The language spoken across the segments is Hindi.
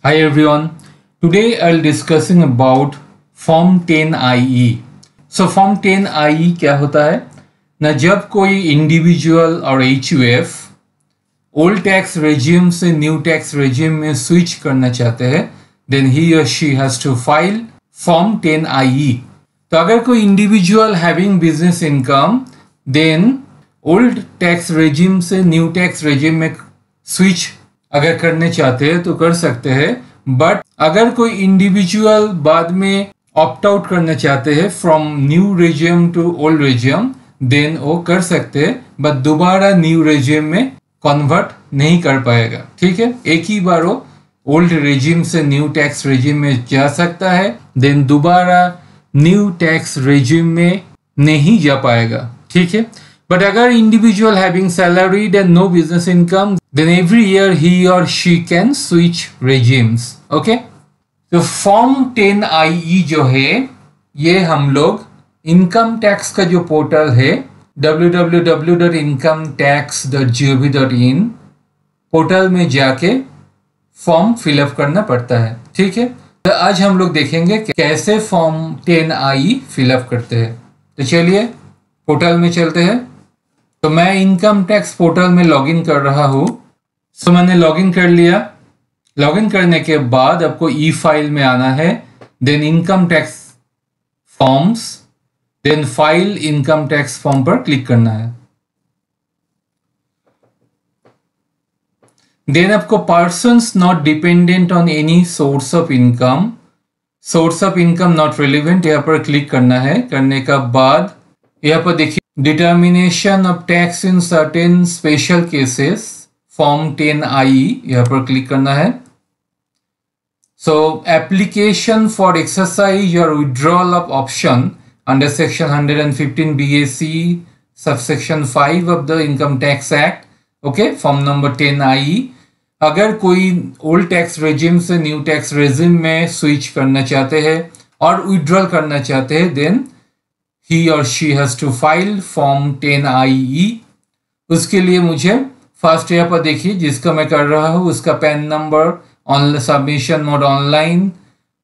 Hi everyone. Today I'll discussing about Form 10IE. So Form 10IE क्या होता है ना, जब कोई इंडिविजुअल और HUF ओल्ड टैक्स रेजिम से न्यू टैक्स रेजिम में स्विच करना चाहते हैं, देन ही और she has to file form 10IE. तो अगर कोई individual having business income then old tax regime से न्यू टैक्स रेजिम में स्विच अगर करने चाहते हैं तो कर सकते हैं. बट अगर कोई इंडिविजुअल बाद में ऑप्ट आउट करना चाहते हैं from new regime to old regime, then वो कर सकते हैं, बट दोबारा न्यू रेजिम में कन्वर्ट नहीं कर पाएगा. ठीक है, एक ही बार वो ओल्ड रेजिम से न्यू टैक्स रेजिम में जा सकता है, देन दोबारा न्यू टैक्स रेजिम में नहीं जा पाएगा. ठीक है, but अगर individual having salaried and no business income, then every year he or she can switch regimes. Okay? तो फॉर्म 10IE जो है ये हम लोग इनकम टैक्स का जो पोर्टल है www.incometax.gov.in पोर्टल में जाके फॉर्म फिलअप करना पड़ता है. ठीक है, तो आज हम लोग देखेंगे कि कैसे फॉर्म 10IE फिलअप करते हैं. तो चलिए पोर्टल में चलते हैं. तो मैं इनकम टैक्स पोर्टल में लॉगिन कर रहा हूँ. सो मैंने लॉगिन कर लिया. लॉगिन करने के बाद आपको ई फाइल में आना है, then income tax forms, then file income tax form पर क्लिक करना है. देन आपको persons not dependent on any source of income not relevant यहाँ पर क्लिक करना है. करने का बाद यहाँ पर देखिए determination of tax in certain special cases form 10IE यहाँ पर क्लिक करना है. सो एप्लीकेशन फॉर एक्सरसाइज और withdrawal of option under section 115 BAC subsection 5 of the income tax act. Okay, form number 10IE. अगर कोई ओल्ड टैक्स रेजिम से न्यू टैक्स रेजिम में स्विच करना चाहते हैं और विड्रॉल करना चाहते हैं, then he or she has to file form 10IE. उसके लिए मुझे फर्स्ट यहाँ पर देखिए जिसका मैं कर रहा हूँ उसका pan number, on submission mode online,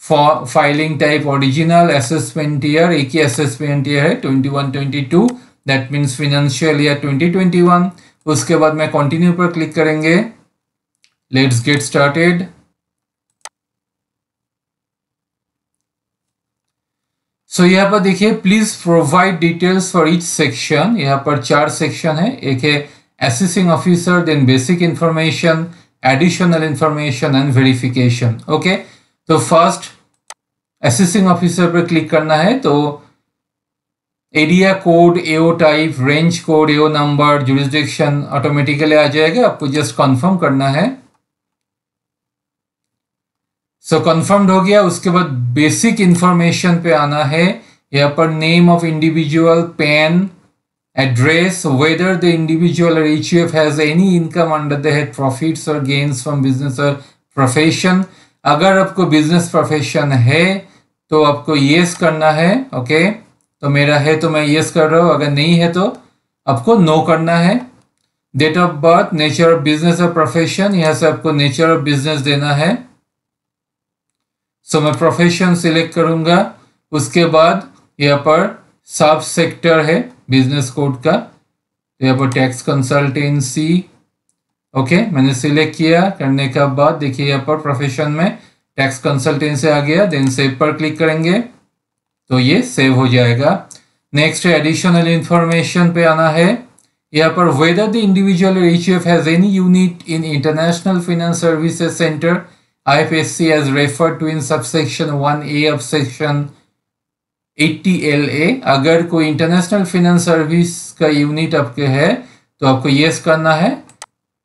filing type original, assessment year एक ही असेसमेंट ईयर है 21-22, दैट मीन्स फिनेंशियल ईयर 2021. उसके बाद मैं कंटिन्यू पर क्लिक करेंगे. Let's get started. सो यहाँ पर देखिए please provide details for each section. यहाँ पर 4 सेक्शन है. एक है assessing officer, then basic information, additional information and verification. Okay, तो फर्स्ट असेसिंग ऑफिसर पर क्लिक करना है. तो area code, AO type, range code, AO number, jurisdiction automatically आ जाएगा. आपको जस्ट कंफर्म करना है. सो कन्फर्म्ड हो गया. उसके बाद बेसिक इंफॉर्मेशन पे आना है. यहाँ पर name of individual, pan, address, whether the individual और HUF has any income under the head profits और गेन्स फ्रॉम बिजनेस और प्रोफेशन. अगर आपको बिजनेस प्रोफेशन है तो आपको येस करना है. ओके, तो मेरा है तो मैं येस कर रहा हूँ. अगर नहीं है तो आपको नो करना है. Date of birth, nature of business और प्रोफेशन, यहाँ से आपको नेचर ऑफ बिजनेस देना है. सो मैं प्रोफेशन सिलेक्ट करूंगा. उसके बाद यहाँ पर सब सेक्टर है बिजनेस कोड का, तो यहाँ पर टैक्स कंसल्टेंसी. ओके, मैंने सिलेक्ट किया. करने के बाद देखिए यहाँ पर प्रोफेशन में टैक्स कंसल्टेंसी आ गया. देन सेव पर क्लिक करेंगे तो ये सेव हो जाएगा. नेक्स्ट एडिशनल इंफॉर्मेशन पे आना है. यहाँ पर whether the individual HUF has any unit in international finance services centre IFSC as referred to in subsection 1A of section 80LA. अगर कोई इंटरनेशनल फाइनेंस सर्विस का यूनिट आपके है तो आपको येस करना है,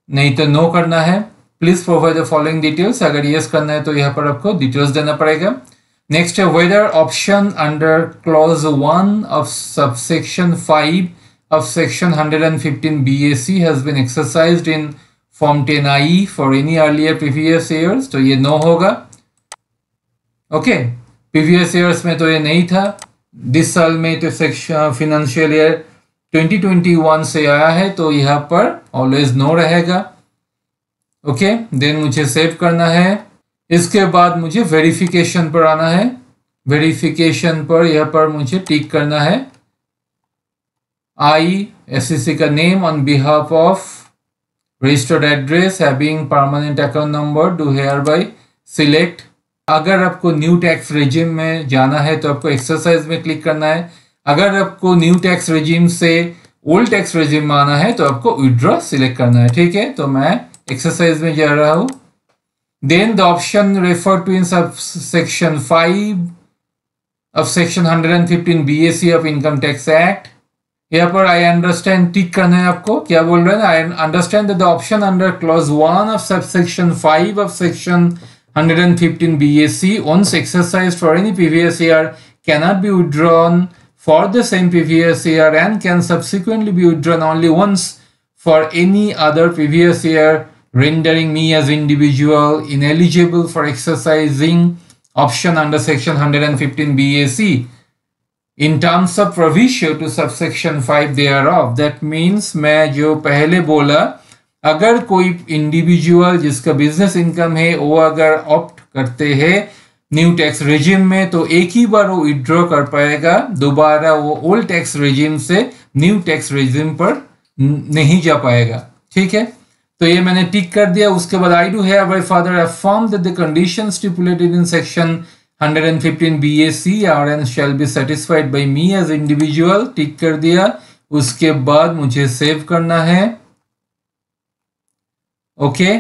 नहीं तो नो करना है. Please provide the following details. अगर येस करना है तो यहाँ पर आपको डिटेल्स देना पड़ेगा. नेक्स्ट है whether option under clause 1 of subsection 5 of section 115 BAC has been exercised in form 10IE for any earlier previous years. तो ये नो होगा. ओके, प्रीवियस ईयर्स में तो ये नहीं था. दिस साल में तो सेक्शन फिनेंशियल ईयर 2021 से आया है तो यहाँ पर ऑलवेज नो रहेगा. ओके, देन मुझे सेव करना है. इसके बाद मुझे वेरिफिकेशन पर आना है। वेरिफिकेशन पर यहाँ पर मुझे टिक करना है आई एससीसी का name on behalf of registered address having permanent account number do hereby select. अगर आपको न्यू टैक्स रेजिम में जाना है तो आपको एक्सरसाइज में क्लिक करना है। अगर आपको न्यू टैक्स रेजिम से ओल्ड टैक्स रेजिम में आना है तो आपको विड्रॉ सिलेक्ट करना है। ठीक है, तो मैं एक्सरसाइज में जा रहा हूँ। Then the option refer to in section 5 of section 115 BAC of income tax act. यहाँ पर आई अंडरस्टैंड टिक करना है आपको। क्या बोल रहे हैं? I understand that the option under clause 1 of subsection 5 of section 115 BAC once exercised for any previous year cannot be withdrawn for the same previous year and can subsequently be withdrawn only once for any other previous year, rendering me as individual ineligible for exercising option under section 115 BAC in terms of provision to subsection 5 thereof. That means मैं जो पहले बोला, अगर कोई इंडिविजुअल जिसका बिजनेस इनकम है वो अगर ऑप्ट करते हैं न्यू टैक्स रेजिम में तो एक ही बार वो विड्रॉ कर पाएगा, दोबारा वो ओल्ड टैक्स रेजिम से न्यू टैक्स रेजिम पर नहीं जा पाएगा। ठीक है, तो ये मैंने टिक कर दिया। उसके बाद I do have by father affirm that the condition stipulated in section 115 BAC are and shall be satisfied by me as individual, tick कर दिया। उसके बाद मुझे सेव करना है। ओके,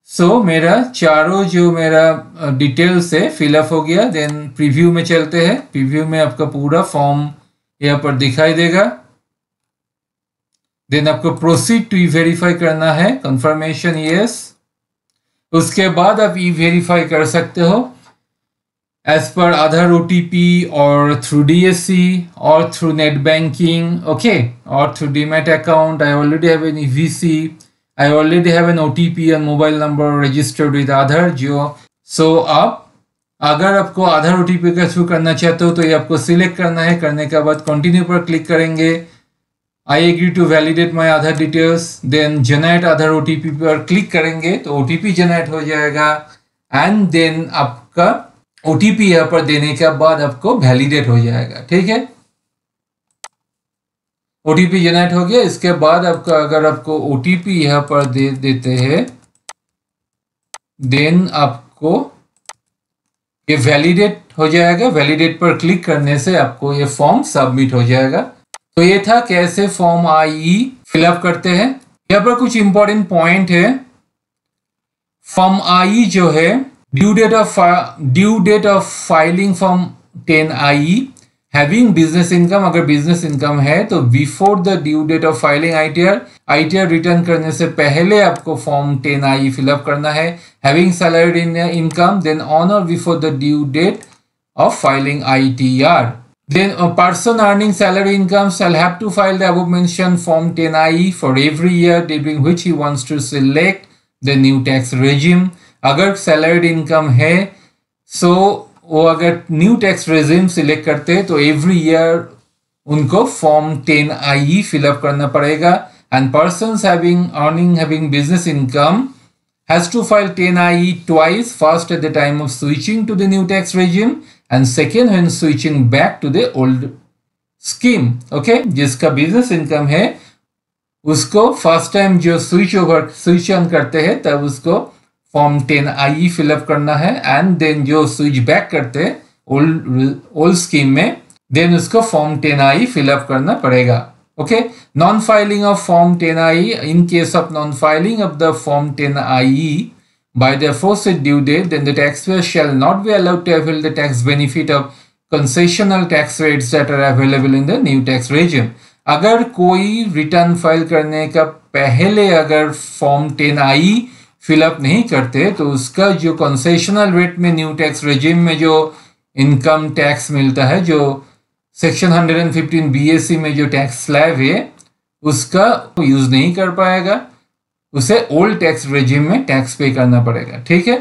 सो मेरा चारों जो मेरा डिटेल्स है फिलअप हो गया। देन प्रीव्यू में चलते हैं। प्रीव्यू में आपका पूरा फॉर्म यहाँ पर दिखाई देगा। देन आपको प्रोसीड टू ई वेरीफाई करना है, कंफर्मेशन यस। उसके बाद आप ई वेरीफाई कर सकते हो एज पर आधार OTP और थ्रू DSC और थ्रू नेट बैंकिंग, ओके, और through demat account. I already have an EVC, I already have an OTP and mobile number registered with Aadhaar Jio. So आप अगर आपको आधार OTP का थ्रू करना चाहते हो तो ये आपको सिलेक्ट करना है। करने के बाद कंटिन्यू पर क्लिक करेंगे। I agree to validate my Aadhaar details. Then generate Aadhaar OTP पर क्लिक करेंगे तो OTP जनरेट हो जाएगा एंड देन आपका OTP यहाँ पर देने के बाद आपको वैलिडेट हो जाएगा। ठीक है, OTP जनरेट हो गया। इसके बाद आपका अगर आपको OTP यहाँ पर दे देते हैं देन आपको ये वैलिडेट हो जाएगा। वैलिडेट पर क्लिक करने से आपको ये फॉर्म सबमिट हो जाएगा। तो ये था कैसे फॉर्म IE फिलअप करते हैं। यहाँ पर कुछ इंपॉर्टेंट पॉइंट है। फॉर्म IE जो है due date of filing form 10IE having business income, अगर बिजनेस इनकम है तो before the due date of filing ITR return करने से पहले आपको फॉर्म 10IE फिलअप करना है। Having salary income then on और before the due date of filing ITR। Then person earning salary income shall have to file the above mentioned form 10IE for every year during which he wants to select the new tax regime। अगर सैलरी इनकम है सो वो अगर न्यू टैक्स रेजिम सिलेक्ट करते हैं तो एवरी ईयर उनको फॉर्म 10IE फिलअप करना पड़ेगा। And persons having business income has to file 10IE twice, first at the time of switching to the new tax regime and second when switching back to the old scheme. Okay, जिसका बिजनेस इनकम है उसको फर्स्ट टाइम जो स्विच ऑन करते हैं तब उसको फॉर्म 10IE फिलअप करना है एंड देन जो स्विच बैक करते हैं ओल्ड स्कीम में देन उसको फॉर्म 10IE फिलअप करना पड़ेगा। Okay, non filing of form 10IE in case of non filing of the form 10IE by the aforesaid due date, then the taxpayer shall not be allowed to avail the tax benefit of concessional tax rates that are available in the new tax regime। अगर कोई रिटर्न फाइल करने का पहले अगर फॉर्म 10IE फिलअप नहीं करते तो उसका जो कंसेशनल रेट में न्यू टैक्स रेजिम में जो इनकम टैक्स मिलता है, जो सेक्शन 115 BAC में जो टैक्स स्लैब है उसका यूज नहीं कर पाएगा, उसे ओल्ड टैक्स रेजिम में टैक्स पे करना पड़ेगा। ठीक है,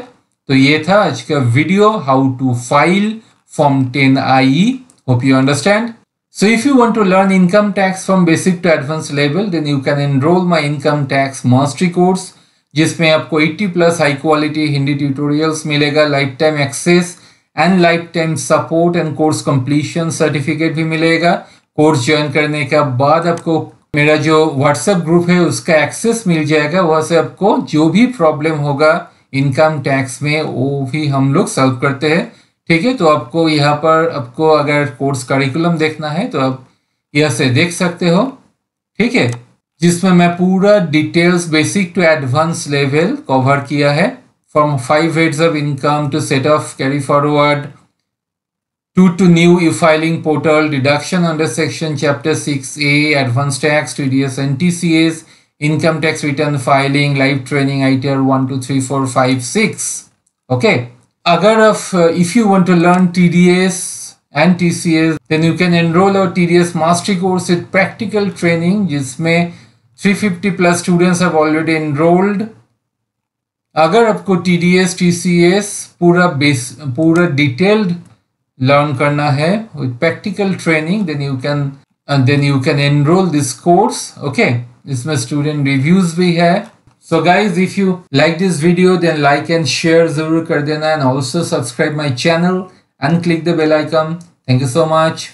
तो ये था आज का video, how to file form 10IE। Hope you understand. So if you want to learn income tax from basic to advanced level, then you can enroll my income tax mastery course. जिसमें आपको 80 plus high quality Hindi tutorials मिलेगा, life time access and life time support and course completion certificate भी मिलेगा। कोर्स ज्वाइन करने के बाद आपको मेरा जो व्हाट्सएप ग्रुप है उसका एक्सेस मिल जाएगा। वहाँ से आपको जो भी प्रॉब्लम होगा इनकम टैक्स में वो भी हम लोग सॉल्व करते हैं, ठीक है। तो आपको यहाँ पर आपको अगर कोर्स करिकुलम देखना है तो आप यहाँ से देख सकते हो, ठीक है, जिसमें मैं पूरा details basic to advance level cover किया है। From 5 heads of income to set off carry forward to new e-filing portal, deduction under section chapter 6A, advanced tax, TDS and TCS, income tax return filing, live training, ITR 1 2 3 4 5 6. Okay, agar if you want to learn TDS and TCS, then you can enroll our TDS mastery course with practical training, जिसमें 350 plus students have already enrolled. अगर आपको TDS TCS पूरा डिटेल्ड लर्न करना है with practical training, then you can enroll this course. Okay, इसमें student reviews भी है. So guys, if you like this video then like and share जरूर कर देना, and also subscribe my channel and click the bell icon. Thank you so much.